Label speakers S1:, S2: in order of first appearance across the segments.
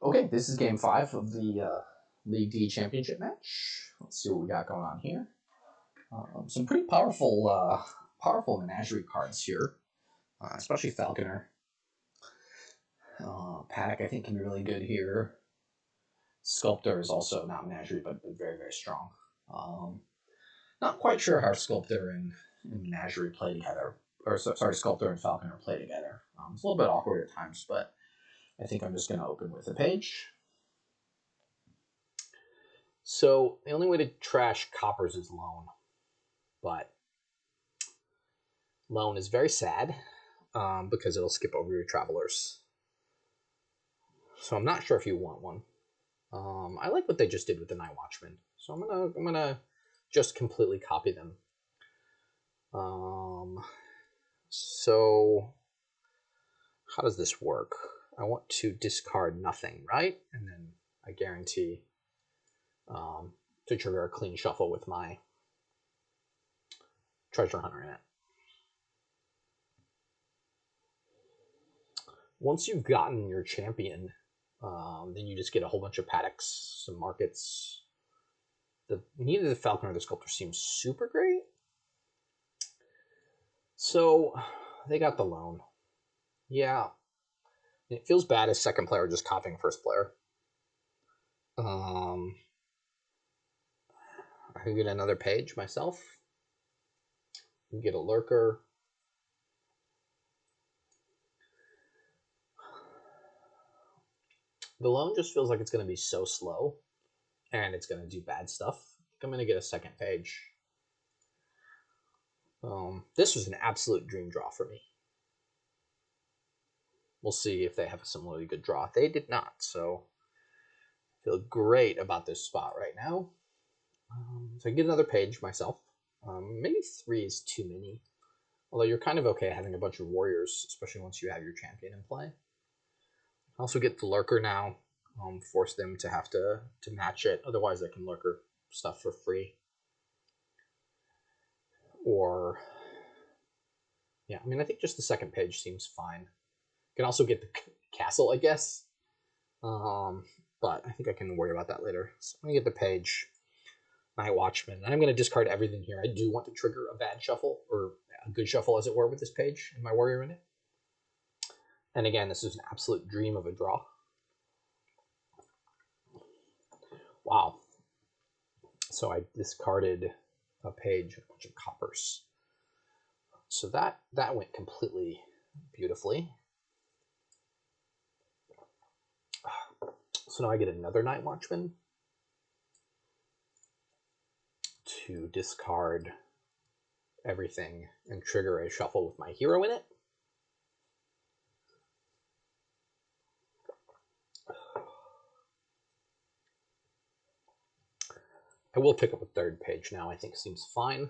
S1: Okay, this is game 5 of the League D Championship match. Let's see what we got going on here. Some pretty powerful menagerie cards here, especially Falconer. Paddock, I think, can be really good here. Sculptor is also not menagerie, but very, very strong. Not quite sure how Sculptor and Menagerie play together. Sorry, Sculptor and Falconer play together. It's a little bit awkward at times, but I think I'm just going to open with a page.
S2: So the only way to trash coppers is loan, but loan is very sad because it'll skip over your travelers. So I'm not sure if you want one. I like what they just did with the Night Watchman, so I'm gonna just completely copy them. So how does this work? I want to discard nothing, right? And then I guarantee to trigger a clean shuffle with my treasure hunter in it. Once you've gotten your champion, then you just get a whole bunch of paddocks, some markets. Neither the Falconer or the Sculptor seems super great. So they got the loan. Yeah. It feels bad as second player just copying first player. I can get another page myself. Get a lurker. The loan just feels like it's going to be so slow, and it's going to do bad stuff. I'm going to get a second page. This was an absolute dream draw for me. We'll see if they have a similarly good draw. They did not, so I feel great about this spot right now. So I get another page myself. Maybe 3 is too many. Although you're kind of okay having a bunch of warriors, especially once you have your champion in play. I also get the lurker now. Force them to have to match it. Otherwise, they can lurker stuff for free. Or, yeah, I mean, I think just the second page seems fine. Can also get the castle, I guess. But I think I can worry about that later. So I'm going to get the page, Night Watchman. And I'm going to discard everything here. I do want to trigger a bad shuffle, or a good shuffle, as it were, with this page and my warrior in it. And again, this is an absolute dream of a draw. Wow. So I discarded a page, a bunch of coppers. So that went completely beautifully. So now I get another Night Watchman to discard everything and trigger a shuffle with my hero in it. I will pick up a third page now. I think seems fine.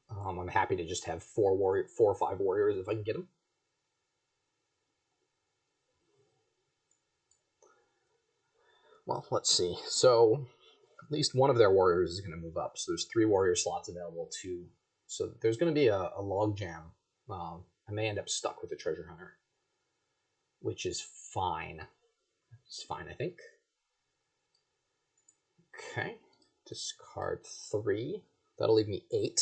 S2: I'm happy to just have 4 or 5 warriors if I can get them. Well, let's see. So at least one of their warriors is going to move up. So there's 3 warrior slots available to. So there's going to be a log jam. I may end up stuck with the treasure hunter, which is fine. It's fine, I think. Okay, discard 3. That'll leave me 8.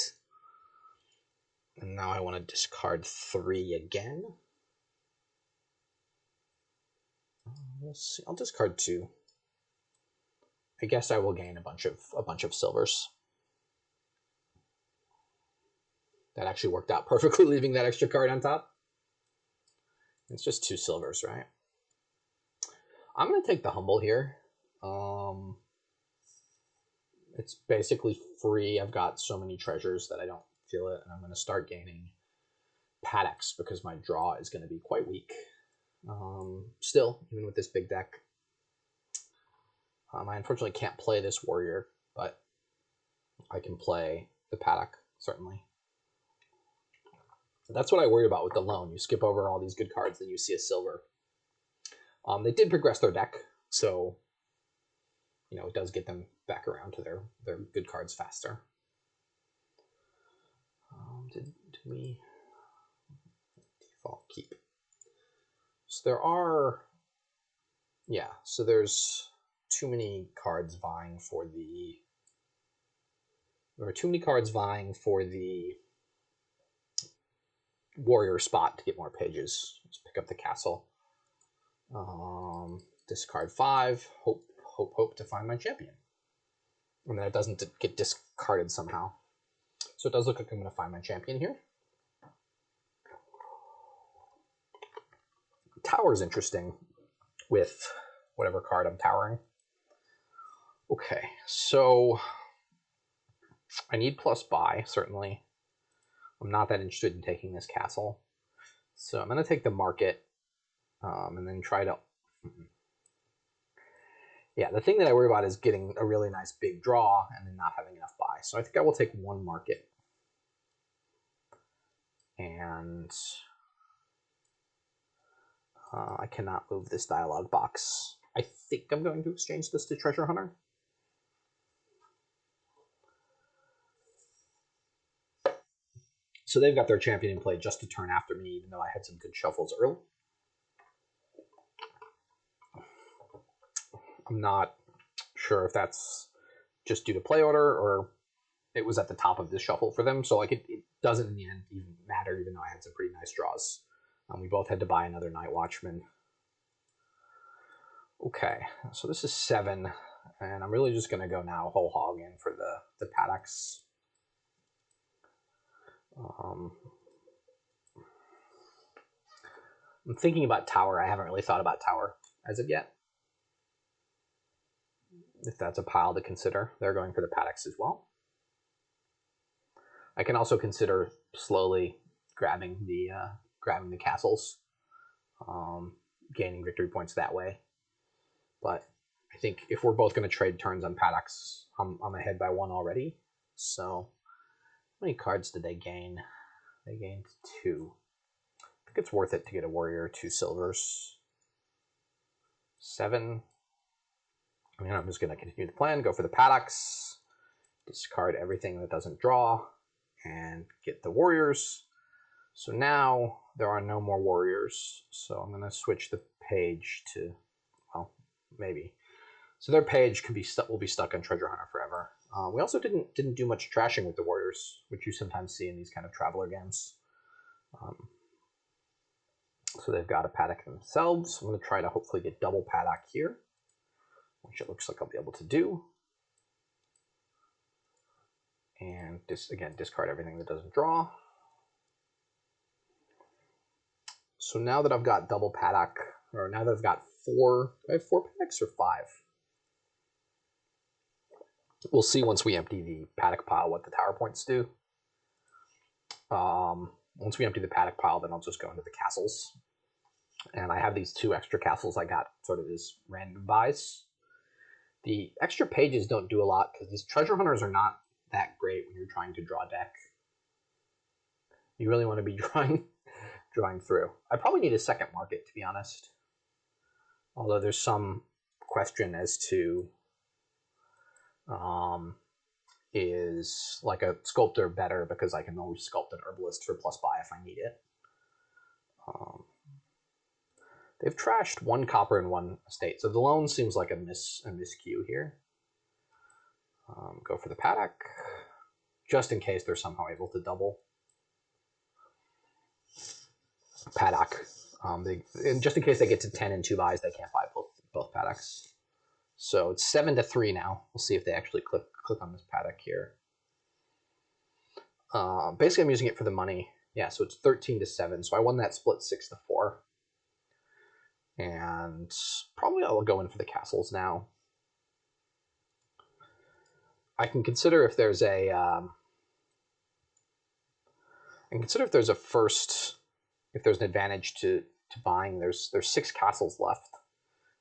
S2: And now I want to discard 3 again. We'll see. I'll discard 2. I guess I will gain a bunch of silvers. That actually worked out perfectly, leaving that extra card on top. It's just 2 silvers, right? I'm going to take the humble here. It's basically free. I've got so many treasures that I don't feel it, and I'm going to start gaining paddocks because my draw is going to be quite weak. Still, even with this big deck, I unfortunately can't play this warrior, but I can play the paddock, certainly. That's what I worried about with the loan. You skip over all these good cards, then you see a silver. They did progress their deck, so it does get them back around to their good cards faster. Did we default keep? So there are, yeah, so there's too many cards vying for the, there are too many cards vying for the warrior spot to get more pages. Let's pick up the castle. Discard 5, hope to find my champion. And then it doesn't get discarded somehow. So it does look like I'm going to find my champion here. Tower is interesting with whatever card I'm towering. Okay, so I need plus buy, certainly. I'm not that interested in taking this castle. So I'm going to take the market and then try to... Yeah, the thing that I worry about is getting a really nice big draw and then not having enough buy. So I think I will take one market. And I cannot move this dialogue box. I think I'm going to exchange this to Treasure Hunter. So they've got their champion in play just a turn after me, even though I had some good shuffles early. I'm not sure if that's just due to play order or it was at the top of this shuffle for them. So like it doesn't in the end even matter, even though I had some pretty nice draws. We both had to buy another Night Watchman. Okay, so this is 7, and I'm really just going to go now whole hog in for the paddocks. I'm thinking about tower. I haven't really thought about tower as of yet. If that's a pile to consider, they're going for the paddocks as well. I can also consider slowly grabbing the castles, gaining victory points that way. But I think if we're both going to trade turns on paddocks, I'm ahead by 1 already. So how many cards did they gain? They gained 2. I think it's worth it to get a warrior, 2 silvers. 7. I mean, I'm just going to continue the plan, go for the paddocks, discard everything that doesn't draw, and get the warriors. So now there are no more warriors. So I'm going to switch the page to, well, maybe. So their page will be stuck on Treasure Hunter forever. We also didn't do much trashing with the warriors, which you sometimes see in these kind of traveler games. So they've got a paddock themselves. I'm going to try to hopefully get double paddock here, which it looks like I'll be able to do. And again, discard everything that doesn't draw. So now that I've got double paddock, or now that I've got 4, do I have 4 paddocks or 5? We'll see once we empty the paddock pile what the tower points do. Once we empty the paddock pile, then I'll just go into the castles. And I have these 2 extra castles I got sort of as random buys. The extra pages don't do a lot because these treasure hunters are not that great when you're trying to draw deck. You really want to be drawing through. I probably need a second market, to be honest. Although there's some question as to is like a sculptor better because I can always sculpt an herbalist for plus buy if I need it. They've trashed 1 copper and 1 estate, so the loan seems like a miscue here. Go for the paddock, just in case they're somehow able to double. Paddock. And just in case they get to 10 and 2 buys, they can't buy both paddocks. So it's 7-3 now. We'll see if they actually click on this paddock here. Basically, I'm using it for the money. Yeah, so it's 13-7. So I won that split 6-4. And probably I'll go in for the castles now. I can consider if there's a first, if there's an advantage to buying. There's 6 castles left,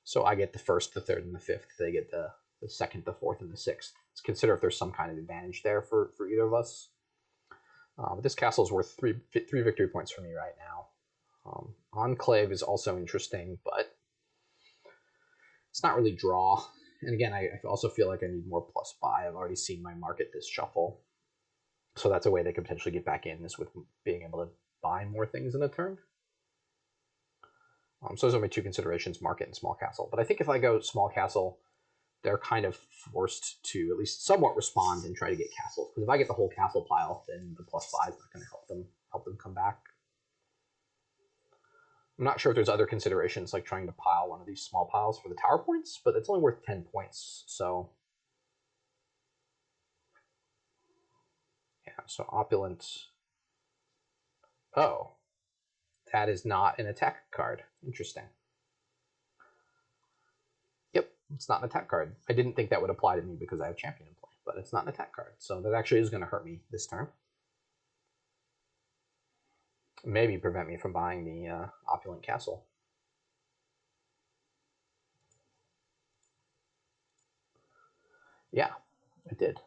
S2: so I get the 1st, the 3rd, and the 5th. They get the 2nd, the 4th, and the 6th. Let's consider if there's some kind of advantage there for either of us. But this castle is worth 3 victory points for me right now. Enclave is also interesting, but it's not really draw. And again, I also feel like I need more plus buy. I've already seen my market this shuffle. So that's a way they could potentially get back in, is with being able to buy more things in a turn. So those are my two considerations, market and small castle. But I think if I go small castle, they're kind of forced to at least somewhat respond and try to get castles. Because if I get the whole castle pile, then the +5 is not going to help them come back. I'm not sure if there's other considerations like trying to pile one of these small piles for the tower points, but it's only worth 10 points. So yeah, so opulent. Oh, that is not an attack card. Interesting. Yep, it's not an attack card. I didn't think that would apply to me because I have champion in play, but it's not an attack card. So that actually is going to hurt me this turn. Maybe prevent me from buying the opulent castle. Yeah, it did.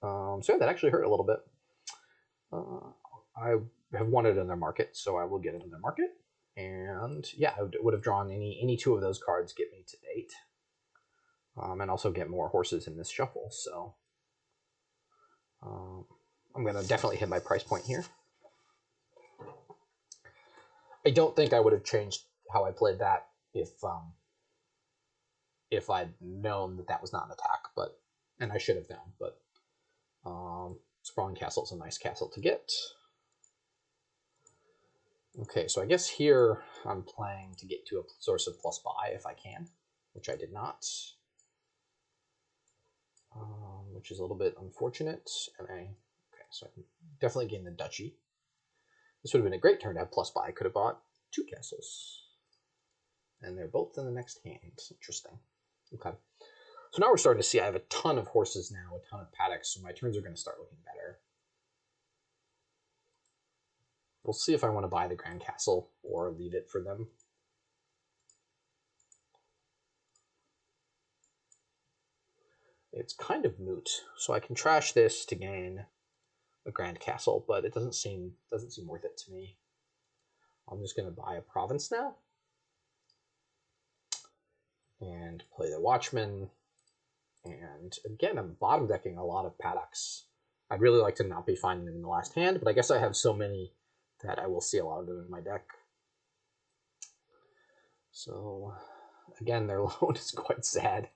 S2: So yeah, that actually hurt a little bit. I have wanted another market, so I will get another market. And yeah, I would have drawn any two of those cards get me to 8. And also get more horses in this shuffle. So I'm going to definitely hit my price point here. I don't think I would have changed how I played that if I'd known that was not an attack, and I should have known. But Sprawling Castle is a nice castle to get. Okay, so I guess here I'm playing to get to a source of plus buy if I can, which I did not, which is a little bit unfortunate. Okay, so I can definitely gain the duchy. This would have been a great turn to have plus buy. I could have bought 2 castles, and they're both in the next hand. Interesting. Okay, so now we're starting to see I have a ton of horses now, a ton of paddocks, so my turns are going to start looking better. We'll see if I want to buy the Grand Castle or leave it for them. It's kind of moot, so I can trash this to gain a Grand Castle, but it doesn't seem worth it to me. I'm just going to buy a province now and play the Watchman. And again, I'm bottom decking a lot of paddocks. I'd really like to not be finding them in the last hand, but I guess I have so many that I will see a lot of them in my deck. So again, their loan is quite sad.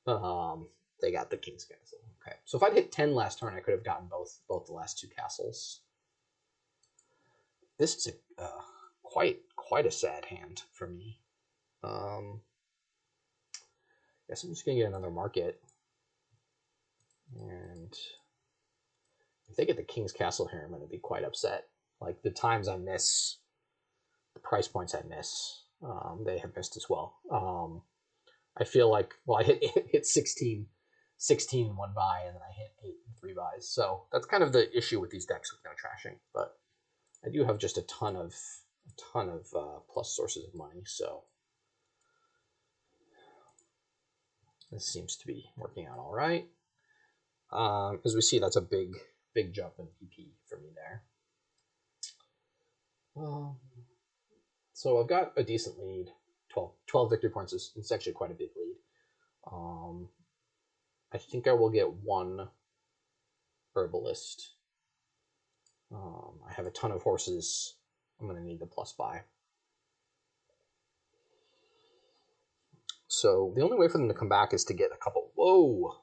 S2: They got the King's Castle. Okay, so if I'd hit 10 last turn, I could have gotten both the last 2 castles. This is a quite a sad hand for me. Guess I'm just gonna get another market, and if they get the King's Castle here, I'm gonna be quite upset. Like the times I miss, the price points I miss, they have missed as well. I feel like, well, I hit 16 in one buy, and then I hit 8 in 3 buys. So that's kind of the issue with these decks with no trashing. But I do have just a ton of plus sources of money, so this seems to be working out all right. As we see, that's a big jump in PP for me there. So I've got a decent lead. 12 victory points is actually quite a big lead. I think I will get 1 herbalist. I have a ton of horses. I'm going to need the plus buy. So the only way for them to come back is to get a couple. Whoa!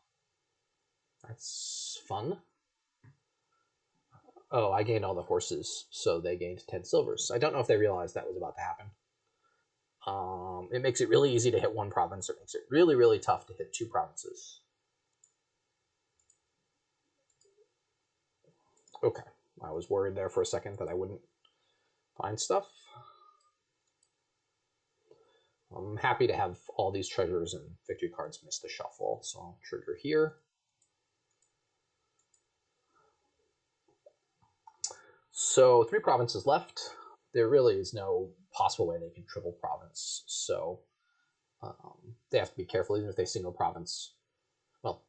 S2: That's fun. Oh, I gained all the horses, so they gained 10 silvers. I don't know if they realized that was about to happen. It makes it really easy to hit 1 province. It makes it really, really tough to hit 2 provinces. Okay, I was worried there for a second that I wouldn't find stuff. I'm happy to have all these treasures and victory cards miss the shuffle, so I'll trigger here. So 3 provinces left. There really is no possible way they can triple province, so they have to be careful. Even if they single province, well,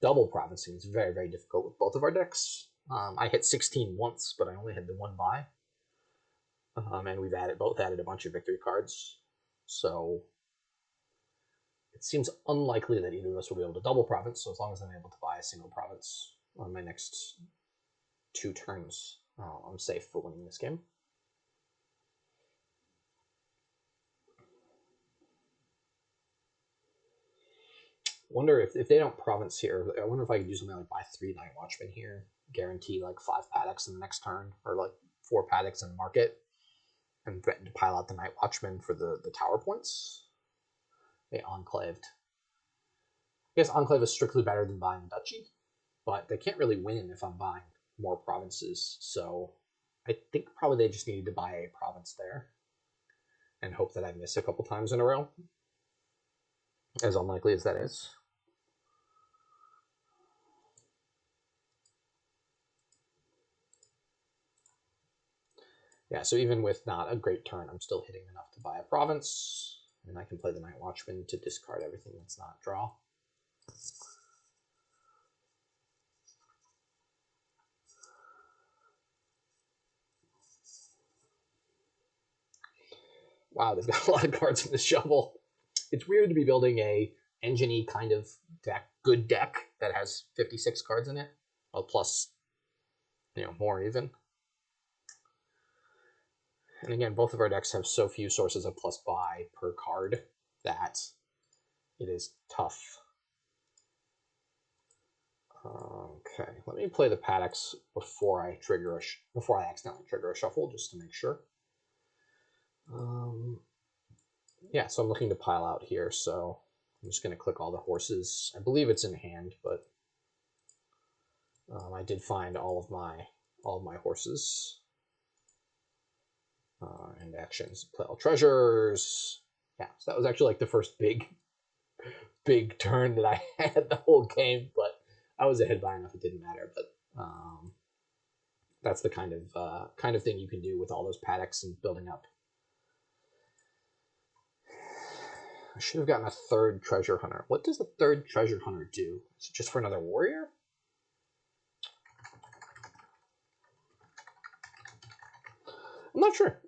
S2: double provincing is very, very difficult with both of our decks. I hit 16 once, but I only had the 1 buy, and we've both added a bunch of victory cards, so it seems unlikely that either of us will be able to double province. So as long as I'm able to buy a single province on my next 2 turns, I'm safe for winning this game. Wonder if they don't province here. I wonder if I could do something like buy 3 Night Watchmen here, guarantee like 5 paddocks in the next turn, or like 4 paddocks in the market, and threaten to pile out the Night Watchmen for the tower points. They enclaved. I guess enclave is strictly better than buying a duchy, but they can't really win if I'm buying more provinces. So I think probably they just needed to buy a province there and hope that I miss a couple times in a row, as unlikely as that is. Yeah, so even with not a great turn, I'm still hitting enough to buy a province, and I can play the Night Watchman to discard everything that's not draw. Wow, they've got a lot of cards in this shovel. It's weird to be building a engine-y kind of good deck that has 56 cards in it, well, plus, more even. And again, both of our decks have so few sources of plus buy per card that it is tough. Okay, let me play the paddocks before I accidentally trigger a shuffle, just to make sure. Yeah, so I'm looking to pile out here, so I'm just going to click all the horses. I believe it's in hand, but I did find all of my horses and actions. Play all treasures. Yeah, so that was actually like the first big turn that I had the whole game, but I was ahead by enough; it didn't matter. But that's the kind of thing you can do with all those paddocks and building up. I should have gotten a 3rd treasure hunter. What does the 3rd treasure hunter do? Is it just for another warrior? I'm not sure.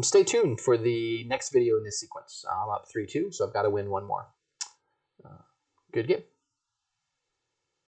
S2: Stay tuned for the next video in this sequence. I'm up 3-2, so I've got to win one more. Good game.